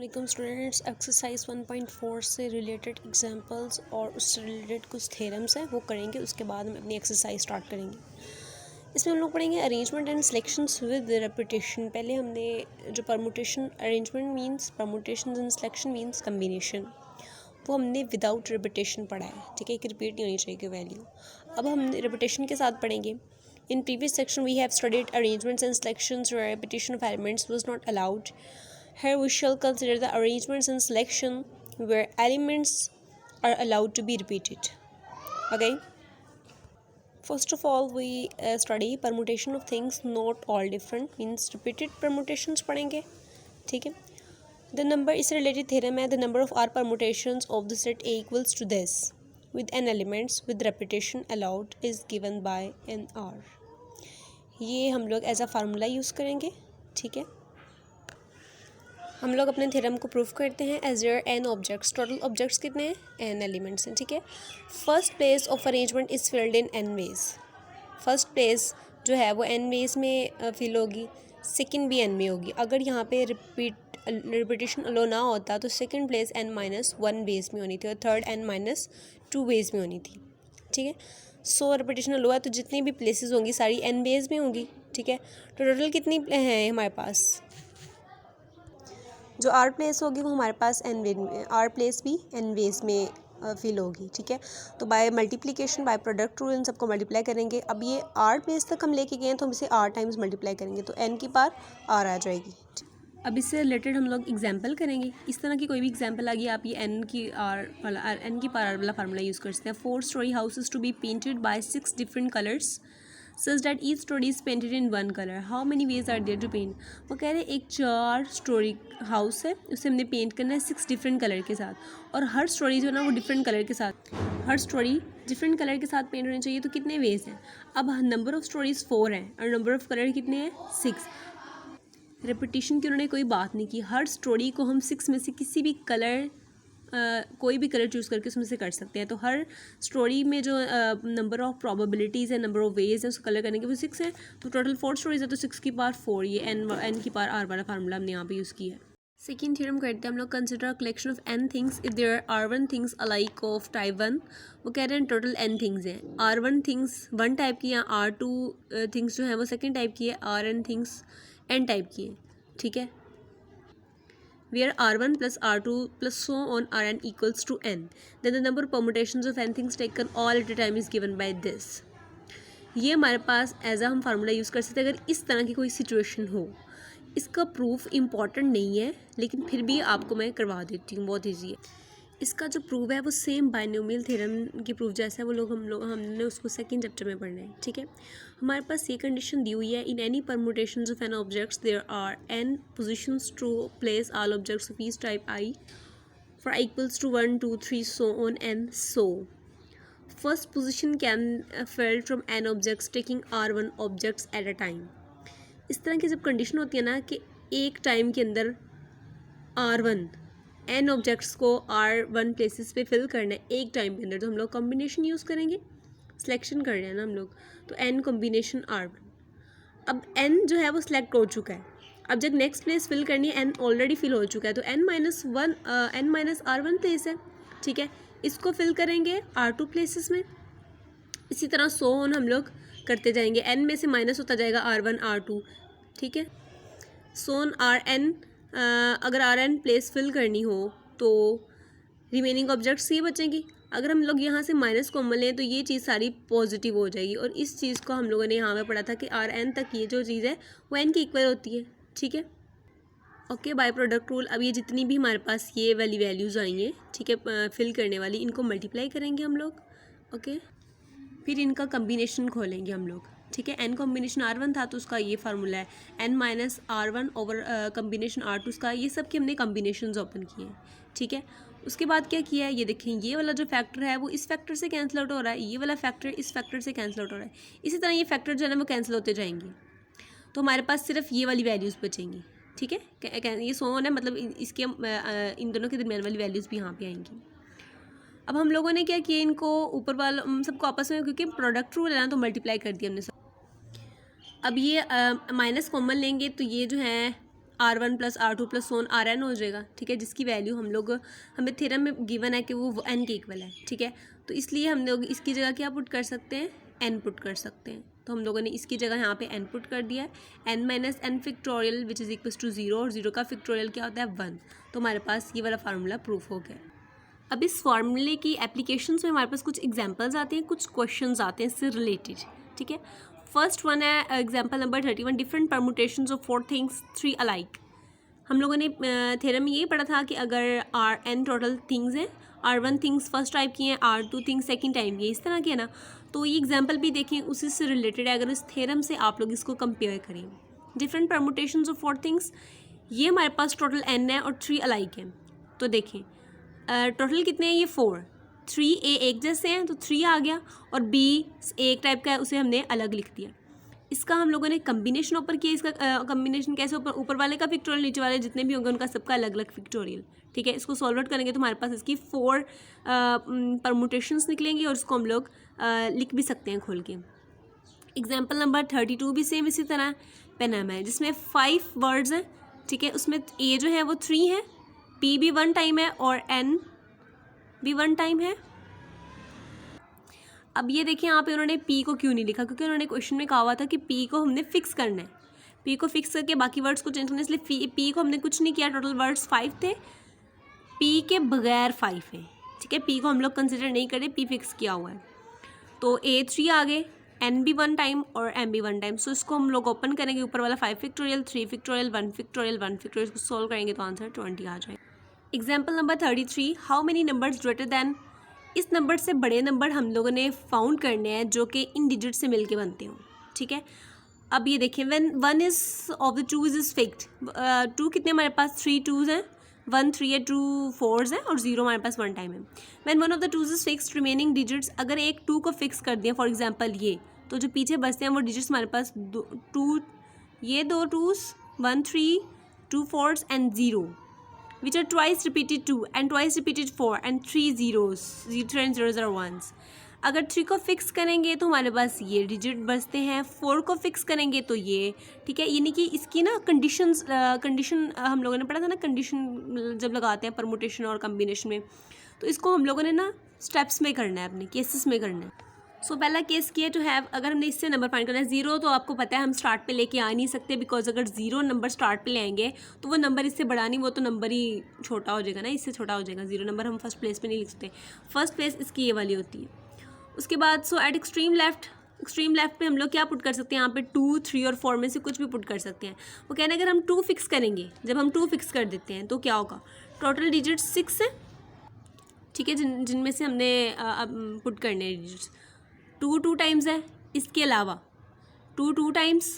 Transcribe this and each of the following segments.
वालेकुम students, exercise 1.4 से related examples और उससे रिलेटेड कुछ थ्योरम्स हैं वो करेंगे। उसके बाद हम अपनी एक्सरसाइज स्टार्ट करेंगे। इसमें हम लोग पढ़ेंगे arrangement and selections with repetition. पहले हमने जो permutation, arrangement means permutation and selection means combination, वो हमने विदाउट रेपिटेशन पढ़ा है। ठीक है, कि रिपीट नहीं होनी चाहिए वैल्यू। अब हम रेपिटेशन के साथ पढ़ेंगे। In previous section we have studied arrangements and selections where repetition of elements was not allowed. Here we shall consider the arrangements and selection where elements are allowed to be repeated. Okay. First of all we study permutation of things not all different means repeated permutations पढ़ेंगे. ठीक है. The number is a related theorem है. The number of R permutations of the set A equals to this with n elements with repetition allowed is given by n R. ये हम लोग as a formula use करेंगे। ठीक है, हम लोग अपने थ्योरम को प्रूफ करते हैं। As there n objects, total objects कितने हैं? एन एलिमेंट्स हैं। ठीक है, first place of arrangement is filled in n ways. First place जो है वो एन वेज में फिल होगी, सेकंड भी एन में होगी। अगर यहाँ पे रिपीटेशन अलो ना होता तो सेकंड प्लेस n-1 वेज में होनी थी और थर्ड n-2 वेज में होनी थी। ठीक है, सो रिपीटेशन अलो है तो जितनी भी प्लेसेस होंगी सारी n वेज में होंगी। ठीक है, तो टोटल कितनी हैं हमारे पास? जो आर प्लेस होगी वो हमारे पास एन वेज में, आर प्लेस भी एन वेज में फिल होगी। ठीक है, तो by multiplication, by product rule इन सबको मल्टीप्लाई करेंगे। अब ये आर प्लेस तक हम लेके गए हैं तो हम इसे आर टाइम्स मल्टीप्लाई करेंगे तो एन की पावर आर आ जाएगी। अब इससे रिलेटेड हम लोग एग्जाम्पल करेंगे। इस तरह की कोई भी एग्जाम्पल आ गई, आप ये एन की पावर आर वाला फार्मूला यूज़ कर सकते हैं। 4 storey house is to be painted by 6 different colours such that each storey is painted in 1 colour. How many ways are there to paint? वो कह रहे हैं एक 4 स्टोरी हाउस है, उसे हमने पेंट करना है 6 डिफरेंट कलर के साथ, और हर स्टोरी जो है ना वो डिफरेंट कलर के साथ, हर स्टोरी डिफरेंट कलर के साथ पेंट होनी चाहिए। तो कितने वेज हैं? अब नंबर ऑफ स्टोरीज 4 हैं और नंबर ऑफ कलर कितने हैं? 6। रेपिटेशन की उन्होंने कोई बात नहीं की, हर स्टोरी को हम 6 में से किसी भी कलर कोई भी कलर चूज़ करके उसमें से कर सकते हैं। तो हर स्टोरी में जो नंबर ऑफ प्रोबेबिलिटीज़ है, नंबर ऑफ वेज है उसको कलर करने के वो 6 है। तो टोटल 4 स्टोरीज है तो 6 की पावर 4, ये एन की पावर आर वाला फार्मूला हमने यहाँ पे यूज़ किया है। सेकेंड थ्योरम करते हैं हम लोग। Consider collection of n things if there are 1 things alike of type 1। वो कह रहे हैं टोटल एन थिंग्स हैं, आर 1 थिंग्स 1 टाइप की हैं, आर 2 थिंग्स जो है वो सेकेंड टाइप की है, r n things n type की है। ठीक है, where r1 plus r2 plus so on rn equals to n, then the number of permutations of n things taken all at a time is given by this. ये हमारे पास as हम formula use कर सकते हैं अगर इस तरह की कोई सिचुएशन हो। इसका प्रूफ इम्पॉर्टेंट नहीं है लेकिन फिर भी आपको मैं करवा देती हूँ, बहुत ईजी है। इसका जो प्रूफ है वो सेम बाइनोमियल थ्योरम की प्रूफ जैसा है, वो हमने उसको सेकंड चैप्टर में पढ़ना है। ठीक है, हमारे पास ये कंडीशन दी हुई है, in any permutations of n objects there are n positions to place all objects of each type i for equals to 1 2 3 so on n. So first position can filled from n objects taking R1 objects at a time. इस तरह की जब condition होती है ना कि एक time के अंदर R1 एन ऑब्जेक्ट्स को R1 प्लेसेस पे फिल करना है एक टाइम के अंदर, तो हम लोग कॉम्बिनेशन यूज़ करेंगे। सिलेक्शन कर रहे हैं ना हम लोग, तो एन कॉम्बिनेशन R1। अब एन जो है वो सिलेक्ट हो चुका है, अब जब नेक्स्ट प्लेस फिल करनी है एन ऑलरेडी फिल हो चुका है तो n-1 प्लेस है। ठीक है, इसको फिल करेंगे R2 प्लेसेस में। इसी तरह सो ऑन हम लोग करते जाएंगे, एन में से माइनस होता जाएगा R1 R2। ठीक है, सो ऑन Rn, अगर Rn प्लेस फिल करनी हो तो रिमेनिंग ऑब्जेक्ट्स ये बचेंगी। अगर हम लोग यहाँ से माइनस कॉमन लें तो ये चीज़ सारी पॉजिटिव हो जाएगी, और इस चीज़ को हम लोगों ने यहाँ पे पढ़ा था कि Rn तक ये जो चीज़ है वो n की इक्वल होती है। ठीक है, ओके, बाय प्रोडक्ट रूल। अब ये जितनी भी हमारे पास ये वाली वैल्यूज़ आई हैं, ठीक है, फिल करने वाली, इनको मल्टीप्लाई करेंगे हम लोग। ओके, फिर इनका कम्बिनेशन खोलेंगे हम लोग। ठीक है, एन कॉम्बिनेशन R1 था तो उसका ये फार्मूला है n-R1 ओवर कम्बिनेशन R2 उसका, ये सब के हमने कम्बिनेशंस ओपन किए हैं। ठीक है, उसके बाद क्या किया है, ये देखें, ये वाला जो फैक्टर है वो इस फैक्टर से कैंसिल आउट हो रहा है, ये वाला फैक्टर इस फैक्टर से कैंसिल आउट हो रहा है। इसी तरह ये फैक्टर जो है ना वो कैंसिल होते जाएंगे, तो हमारे पास सिर्फ ये वाली वैल्यूज़ बचेंगी। ठीक है, ये सोन है, मतलब इसके इन दोनों के दरमियान वाली वैल्यूज़ भी यहाँ पे आएंगी। अब हम लोगों ने क्या किया, इनको ऊपर वाला सबको आपस में, क्योंकि प्रोडक्ट रूल है ना, तो मल्टीप्लाई कर दिया हमने सब। अब ये माइनस कॉमन लेंगे तो ये जो है R1 plus R2 plus so on Rn हो जाएगा, ठीक है, जिसकी वैल्यू हमें थ्योरम में गिवन है कि वो n के इक्वल है, ठीक है। तो इसलिए हम लोग इसकी जगह क्या पुट कर सकते हैं, n पुट कर सकते हैं। तो हम लोगों ने इसकी जगह यहाँ पे n पुट कर दिया है, n minus n factorial which is equals to 0, और 0 का फिक्टोरियल क्या होता है 1। तो हमारे पास ये वाला फार्मूला प्रूफ हो गया। अब इस फार्मूले की एप्लीकेशंस में हमारे पास कुछ एग्जांपल्स आते हैं, कुछ क्वेश्चंस आते हैं इससे रिलेटेड, ठीक है। फर्स्ट वन है example number 31, different permutations of 4 things 3 alike. हम लोगों ने थ्योरम में यही पढ़ा था कि अगर n टोटल थिंग्स हैं, R1 थिंग्स फर्स्ट टाइप की हैं, R2 थिंग्स सेकंड टाइप की, इस तरह की है ना। तो ये एग्जांपल भी देखें, उसी से रिलेटेड है। अगर इस थ्योरम से आप लोग इसको कंपेयर करें, डिफरेंट परमुटेशंस ऑफ 4 थिंग्स, ये हमारे पास टोटल n है और 3 अलाइक हैं। तो देखें टोटल कितने हैं, ये 4, 3 एक जैसे हैं तो 3 आ गया, और B एक टाइप का है, उसे हमने अलग लिख दिया। इसका हम लोगों ने कम्बिनेशन ऊपर किया। इसका कम्बिनेशन कैसे, ऊपर वाले का फिक्टोरियल, नीचे वाले जितने भी होंगे उनका सबका अलग अलग फिक्टोरियल, ठीक है। इसको सॉल्व आउट करेंगे तो हमारे पास इसकी 4 परमुटेशंस निकलेंगी, और इसको हम लोग लिख भी सकते हैं खोल के। एग्जाम्पल नंबर 32 भी सेम इसी तरह पेनामा है, जिसमें 5 वर्ड्स हैं, ठीक है। उसमें A जो है वो 3 है, P भी 1 टाइम है, और N भी 1 टाइम है। अब ये देखें यहाँ पे उन्होंने P को क्यों नहीं लिखा, क्योंकि उन्होंने क्वेश्चन में कहा हुआ था कि P को हमने फिक्स करना है। P को फिक्स करके बाकी वर्ड्स को चेंज करना, इसलिए P को हमने कुछ नहीं किया। टोटल वर्ड्स 5 थे, P के बगैर 5 है, ठीक है। P को हम लोग कंसिडर नहीं करें, P फिक्स किया हुआ है। तो A 3 आ गए, N भी 1 टाइम और M भी 1 टाइम। सो इसको हम लोग ओपन करेंगे, ऊपर वाला 5 फिक्टोरियल, 3 फिक्टोरियल, 1 फिक्टोरियल, 1 फिक्टोरियल, इसको सॉल्व करेंगे तो आंसर 20 आ जाएगा। Example number 33, how many numbers greater than. इस नंबर से बड़े नंबर हम लोगों ने फाउंड करने हैं जो कि इन डिजिट से मिलके बनते हों, ठीक है। अब ये देखें, when 1 is of the 2 is fixed, 2 कितने हमारे पास 3 2s हैं, 1 3 है, 2 4s हैं, और 0 हमारे पास 1 टाइम है। When 1 of the 2s is fixed, remaining digits, अगर एक 2 को फिक्स कर दिया फॉर एग्जांपल ये, तो जो पीछे बचते हैं वो डिजिट्स हमारे पास 2, ये 2 2s, 1 3, 2 4s and 0, which are twice repeated 2 and twice repeated 4 and 3 zeros, 3 and zeros are ones। अगर 3 को फिक्स करेंगे तो हमारे पास ये डिजिट बचते हैं, 4 को फिक्स करेंगे तो ये, ठीक है। यानी कि इसकी ना कंडीशन हम लोगों ने पढ़ा था ना, कंडीशन जब लगाते हैं परमुटेशन और कम्बिनेशन में, तो इसको हम लोगों ने ना स्टेप्स में करना है, अपने केसेस में करना है। सो पहला केस किया टू हैव, अगर हमने इससे नंबर फाइंड करना है 0, तो आपको पता है हम स्टार्ट पे लेके आ नहीं सकते, बिकॉज अगर 0 नंबर स्टार्ट पे ले आएंगे तो वो नंबर इससे बड़ा नहीं, वो तो नंबर ही छोटा हो जाएगा ना, इससे छोटा हो जाएगा। 0 नंबर हम फर्स्ट प्लेस पे नहीं लिख सकते, फर्स्ट प्लेस इसकी ये वाली होती है। उसके बाद सो एट एक्सट्रीम लेफ्ट पे हम लोग क्या पुट कर सकते हैं, यहाँ पे 2 3 और 4 में से कुछ भी पुट कर सकते हैं। वो कहना है अगर हम 2 फिक्स करेंगे, जब हम 2 फिक्स कर देते हैं तो क्या होगा, टोटल डिजिट 6 है, ठीक है, जिनमें से हमने पुट करने हैं डिजिट्स। 2 2 टाइम्स है, इसके अलावा 2 2 टाइम्स,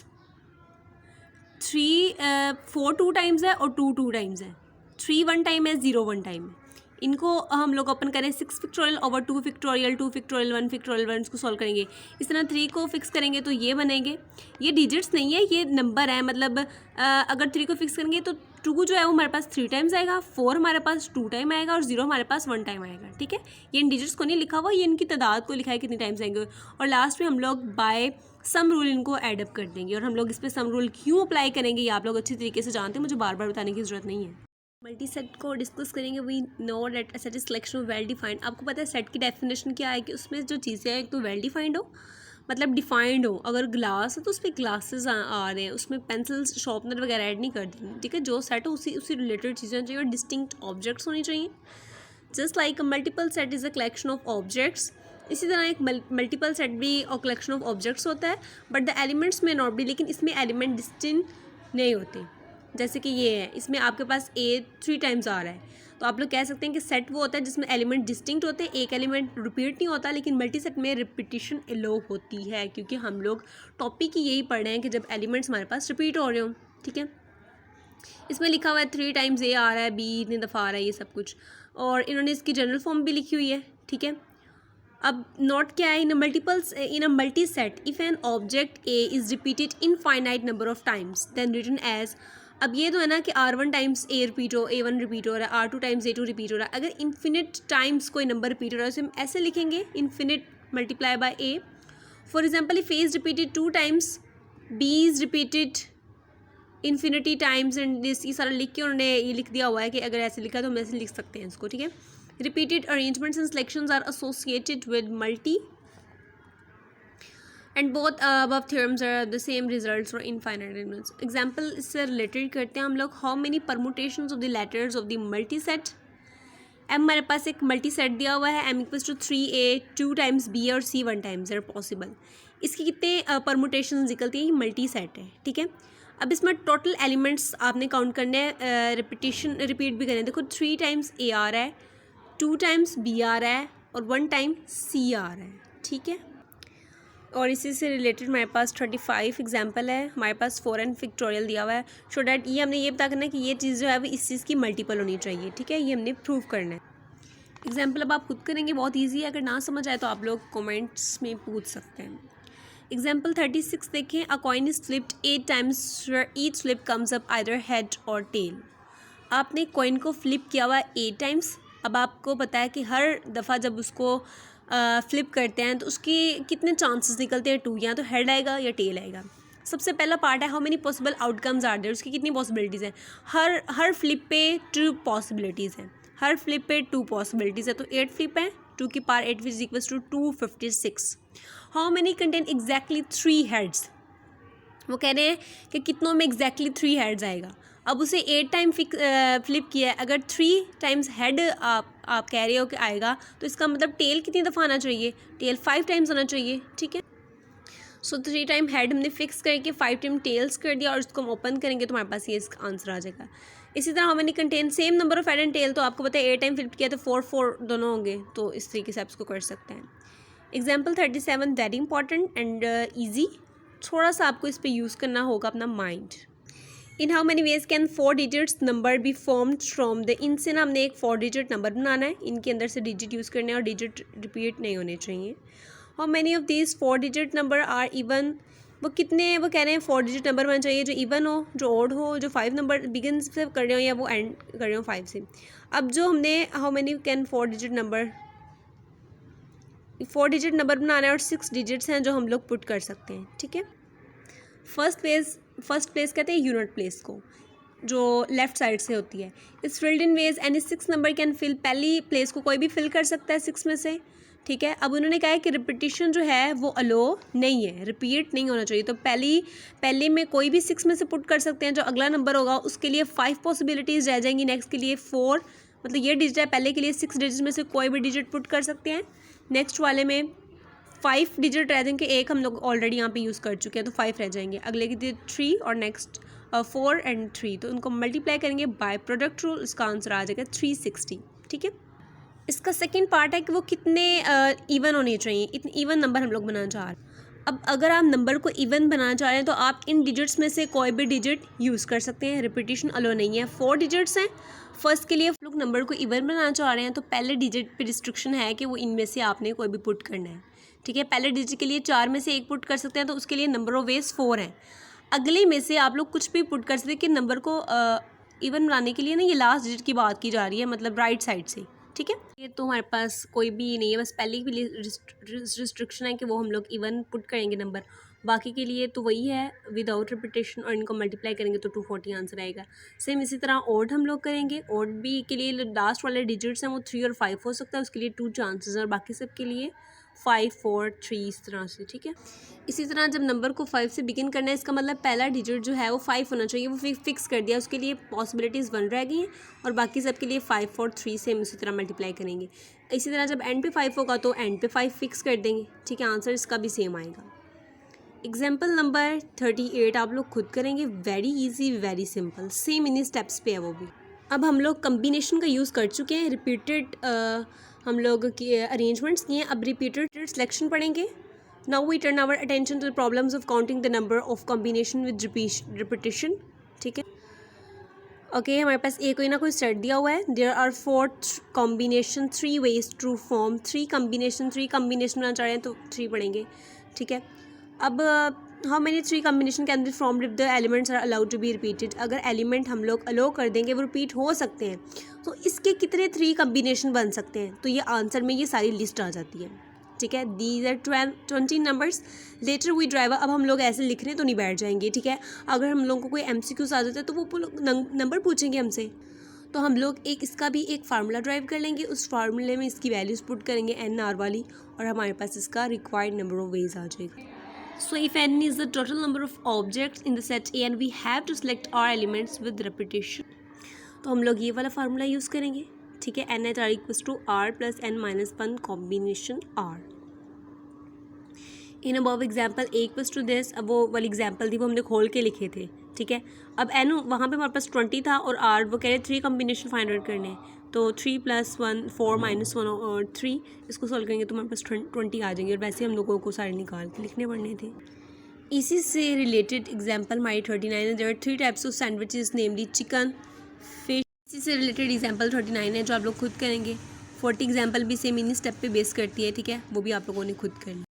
4 2 टाइम्स है, और 2 2 टाइम्स है, 3 1 टाइम है, 0 1 टाइम है। इनको हम लोग ओपन करें 6 factorial over 2 factorial, 2 factorial 1 factorial 1, इसको सॉल्व करेंगे। इस तरह 3 को फिक्स करेंगे तो ये बनेंगे, ये डिजिट्स नहीं है, ये नंबर है। मतलब अगर 3 को फिक्स करेंगे तो 2 जो है वो हमारे पास 3 टाइम्स आएगा, 4 हमारे पास 2 टाइम आएगा, और 0 हमारे पास 1 टाइम आएगा, ठीक है। ये इन डिजिट्स को नहीं लिखा हुआ, ये इनकी तादाद को लिखा है कितनी टाइम्स आएंगे, और लास्ट में हम लोग बाय सम रूल इनको एडअप कर देंगे। और हम लोग इस पर सम रूल क्यों अप्लाई करेंगे ये आप लोग अच्छी तरीके से जानते हैं, मुझे बार बार बताने की ज़रूरत नहीं है। मल्टी सेट को डिस्कस करेंगे। We know that a set is collection of well defined. आपको पता है सेट की डेफिनेशन क्या है, कि उसमें जो चीज़ें हैं एक तो वेल डिफाइंड हो, मतलब डिफाइंड हो। अगर ग्लास है तो उस पर ग्लासेस आ रहे हैं, उसमें पेंसिल्स शार्पनर वगैरह ऐड नहीं कर देंगे, ठीक है। जो सेट हो उसी रिलेटेड चीज़ें चाहिए, और डिस्टिंक्ट ऑब्जेक्ट्स होनी चाहिए। Just like a multiple set is a collection of objects, इसी तरह एक मल्टीपल सेट भी और कलेक्शन ऑफ ऑब्जेक्ट्स होता है, बट द एलिमेंट्स में नॉट बी, लेकिन इसमें एलिमेंट डिस्टिंक्ट नहीं होते। जैसे कि ये है, इसमें आपके पास A 3 टाइम्स आ रहा है, तो आप लोग कह सकते हैं कि सेट वो होता है जिसमें एलिमेंट डिस्टिंक्ट होते हैं, एक एलिमेंट रिपीट नहीं होता। लेकिन मल्टी सेट में रिपीटिशन एलो होती है, क्योंकि हम लोग टॉपिक ही यही पढ़ रहे हैं कि जब एलिमेंट्स हमारे पास रिपीट हो रहे हो, ठीक है। इसमें लिखा हुआ है 3 टाइम्स A आ रहा है, B इतनी दफ़ा आ रहा है, ये सब कुछ, और इन्होंने इसकी जनरल फॉर्म भी लिखी हुई है, ठीक है। अब नोट क्या है, in a multi set if an object A is repeated infinite number of times then written as. अब ये तो है ना कि R1 टाइम्स A रिपीट हो, A1 रिपीट हो रहा है, R2 टाइम्स A2 रिपीट हो रहा है। अगर इन्फिनिट टाइम्स कोई नंबर रिपीट हो रहा है उसे हम ऐसे लिखेंगे, infinite multiply by A। For example if A is repeated 2 times, B is repeated infinity times and this, ये सारा लिख के उन्होंने ये लिख दिया हुआ है कि अगर ऐसे लिखा तो हम ऐसे लिख सकते हैं इसको, ठीक है। Repeated arrangements and selections are associated with multi and both above theorems are the same results for infinite elements. Example इससे रिलेटेड करते हैं हम लोग। How many permutations of the letters of the multiset. M हमारे पास एक multiset दिया हुआ है, M equals to 3a 2 times b और सी 1 टाइम्स आर पॉसिबल। इसकी कितने परमुटेशंस निकलती है, ये मल्टी सेट है, ठीक है। अब इसमें टोटल एलिमेंट्स आपने काउंट करने हैं, रिपीट भी करने हैं। देखो 3 टाइम्स ए आ रहा है, 2 टाइम्स बी आ रहा है और 1 टाइम सी आ रहा है, ठीक है। और इसी से रिलेटेड हमारे पास 35 एग्जाम्पल है, हमारे पास 4 एंड फिक्टोरियल दिया हुआ है। सो डैट ये हमने ये पता करना है कि ये चीज़ जो है वो इस चीज़ की मल्टीपल होनी चाहिए, ठीक है। ये हमने प्रूव करना है। एग्जाम्पल अब आप खुद करेंगे, बहुत ईजी है। अगर ना समझ आए तो आप लोग कमेंट्स में पूछ सकते हैं। एग्जाम्पल 36 देखें। अ coin is flipped 8 times, each flip comes up either head और टेल। आपने कॉइन को फ्लिप किया हुआ 8 टाइम्स। अब आपको पता है कि हर दफ़ा जब उसको फ्लिप करते हैं तो उसकी कितने चांसेस निकलते हैं, 2, या तो हेड आएगा या टेल आएगा। सबसे पहला पार्ट है how many possible outcomes are there, उसकी कितनी पॉसिबिलिटीज़ हैं। हर फ्लिप पे 2 पॉसिबिलिटीज़ हैं, हर फ्लिप पे 2 पॉसिबिलिटीज़ है। तो 8 फ्लिप है, 2 की power 8 is equals to 256। How many contain exactly 3 heads. वो कह रहे हैं कि कितनों में एग्जैक्टली 3 हेड्स आएगा। अब उसे 8 टाइम फ्लिप किया है, अगर 3 टाइम्स हेड आप कह रहे हो कि आएगा, तो इसका मतलब टेल कितनी दफ़ा आना चाहिए, टेल 5 टाइम्स आना चाहिए, ठीक है। सो 3 टाइम हेड हमने फिक्स करके 5 टाइम टेल्स कर दिया और इसको हम ओपन करेंगे तो हमारे पास ये इसका आंसर आ जाएगा। इसी तरह हमने contain same number of head and tail, तो आपको पता है 8 टाइम फ्लिप किया तो 4 दोनों होंगे, तो इस तरीके से आप इसको कर सकते हैं। Example 37 very important and easy, थोड़ा सा आपको इस पर यूज़ करना होगा अपना mind. In how many ways can 4 digits number be formed from the, इनसे ना हमने एक 4 डिजिट नंबर बनाना है, इनके अंदर से डिजिट यूज़ करने हैं और डिजिट रिपीट नहीं होने चाहिए। How many of these 4 digit number are even, वो कितने, वो कह रहे हैं 4 डिजिट नंबर होना चाहिए जो इवन हो, जो ऑड हो, जो 5 नंबर बिगिन से कर रहे हो या वो एंड कर रहे हो 5 से। अब जो हमने how many can 4 digit number बनाना है और 6 डिजिट्स हैं जो हम लोग पुट कर सकते हैं, ठीक है। फर्स्ट प्लेस कहते हैं यूनिट प्लेस को, जो लेफ्ट साइड से होती है। Is filled in ways any 6 number can fill, पहली प्लेस को कोई भी फिल कर सकता है 6 में से, ठीक है। अब उन्होंने कहा है कि रिपीटिशन जो है वो अलो नहीं है, रिपीट नहीं होना चाहिए। तो पहले में कोई भी 6 में से पुट कर सकते हैं, जो अगला नंबर होगा उसके लिए 5 पॉसिबिलिटीज़ रह जाएंगी, नेक्स्ट के लिए 4, मतलब ये डिजिट है, पहले के लिए 6 डिजिट में से कोई भी डिजिट पुट कर सकते हैं, नेक्स्ट वाले में 5 डिजिट रह जाएंगे, एक हम लोग ऑलरेडी यहाँ पे यूज़ कर चुके हैं तो 5 रह जाएंगे, अगले के लिए 3 और नेक्स्ट 4 एंड 3, तो उनको मल्टीप्लाई करेंगे बाय प्रोडक्ट रूल, इसका आंसर आ जाएगा 360, ठीक है। इसका सेकंड पार्ट है कि वो कितने इवन होने चाहिए, इतने इवन नंबर हम लोग बनाना चाह रहे हैं। अब अगर आप नंबर को इवन बनाना चाह रहे हैं तो आप इन डिजिट्स में से कोई भी डिजिट यूज़ कर सकते हैं, रिपीटिशन अलो नहीं है। 4 डिजिट्स हैं, फर्स्ट के लिए लोग नंबर को इवन बनाना चाह रहे हैं तो पहले डिजिट पे रिस्ट्रिक्शन है कि वो इनमें से आपने कोई भी पुट करना है, ठीक है। पहले डिजिट के लिए 4 में से एक पुट कर सकते हैं तो उसके लिए नंबर ऑफ वेज 4 हैं। अगले में से आप लोग कुछ भी पुट कर सकते हैं कि नंबर को इवन बनाने के लिए ना, ये लास्ट डिजिट की बात की जा रही है, मतलब राइट साइड से, ठीक है। ये तो हमारे पास कोई भी नहीं है, बस पहले के लिए रिस्ट्रिक्शन है कि वो हम लोग इवन पुट करेंगे नंबर, बाकी के लिए तो वही है विदाउट रिपीटेशन, और इनको मल्टीप्लाई करेंगे तो 240 आंसर आएगा। सेम इसी तरह ओड हम लोग करेंगे, ओड भी के लिए लास्ट वाले डिजिट्स हैं वो 3 और 5 हो सकता है, उसके लिए 2 चांसेस हैं, और बाकी सब के लिए 5, 4, 3 इस तरह से, ठीक है। इसी तरह जब नंबर को 5 से बिगिन करना है, इसका मतलब पहला डिजिट जो है वो 5 होना चाहिए, वो फिक्स कर दिया, उसके लिए पॉसिबिलिटीज़ 1 रह गई हैं और बाकी सब के लिए 5, 4, 3 से हम इसी तरह मल्टीप्लाई करेंगे। इसी तरह जब एंड पे 5 होगा तो एंड पे 5 फिक्स कर देंगे, ठीक है, आंसर इसका भी सेम आएगा। एग्जाम्पल नंबर 38 आप लोग खुद करेंगे, very easy very simple, same इन्हीं स्टेप्स पे है वो भी। अब हम लोग कम्बिनेशन का यूज़ कर चुके हैं, रिपीटेड हम लोग के अरेंजमेंट्स किए हैं, अब रिपीटेड सिलेक्शन पढ़ेंगे। Now we turn our attention to the problems of counting the number of combination with repetition, ठीक है। ओके, हमारे पास एक कोई ना कोई सेट दिया हुआ है, there are 4 combination 3 ways to form 3 combination बनाना चाह रहे हैं तो 3 पढ़ेंगे, ठीक है। अब how many 3 combination can be formed if the elements are allowed to be repeated, अगर एलिमेंट हम लोग अलाउ कर देंगे वो रिपीट हो सकते हैं तो इसके कितने 3 कॉम्बिनेशन बन सकते हैं, तो ये आंसर में ये सारी लिस्ट आ जाती है, ठीक है। These are 20 numbers letter we driver. अब हम लोग ऐसे लिख रहे हैं तो नहीं बैठ जाएंगे, ठीक है। अगर हम लोगों को कोई MCQs आ जाता है तो वो नंबर पूछेंगे हमसे, तो हम लोग इसका भी एक फार्मूला ड्राइव कर लेंगे, उस फार्मूले में इसकी वैल्यूज़ पुट करेंगे NR वाली, और हमारे पास इसका रिक्वायर्ड नंबर ऑफ वेज आ जाएगा। So if n is the total number of objects in the set A and we have to select R elements with repetition, तो हम लोग ये वाला फार्मूला यूज़ करेंगे, ठीक है। n at r equals to r plus n minus 1 combination r। In above example A equals to this, अब वो वाली एग्जाम्पल थी वो हमने खोल के लिखे थे, ठीक है। अब n वहाँ पे हमारे पास 20 था और r वो कह रहे 3 कॉम्बिनेशन फाइंड आउट करने हैं, तो 3 + 1 4 - 1 और 3 इसको सॉल्व करेंगे तो हमारे पास 20 आ जाएंगे, और वैसे हम लोगों को सारे निकाल के लिखने पड़ने थे। इसी से रिलेटेड एग्जाम्पल हमारी 39 है। There are 3 types of sandwiches namely chicken, fish. इसी से रिलेटेड एग्जाम्पल 39 है जो आप लोग खुद करेंगे। 40 एग्जाम्पल भी सेम इन्हीं स्टेप पे बेस करती है, ठीक है, वो भी आप लोगों ने खुद करनी।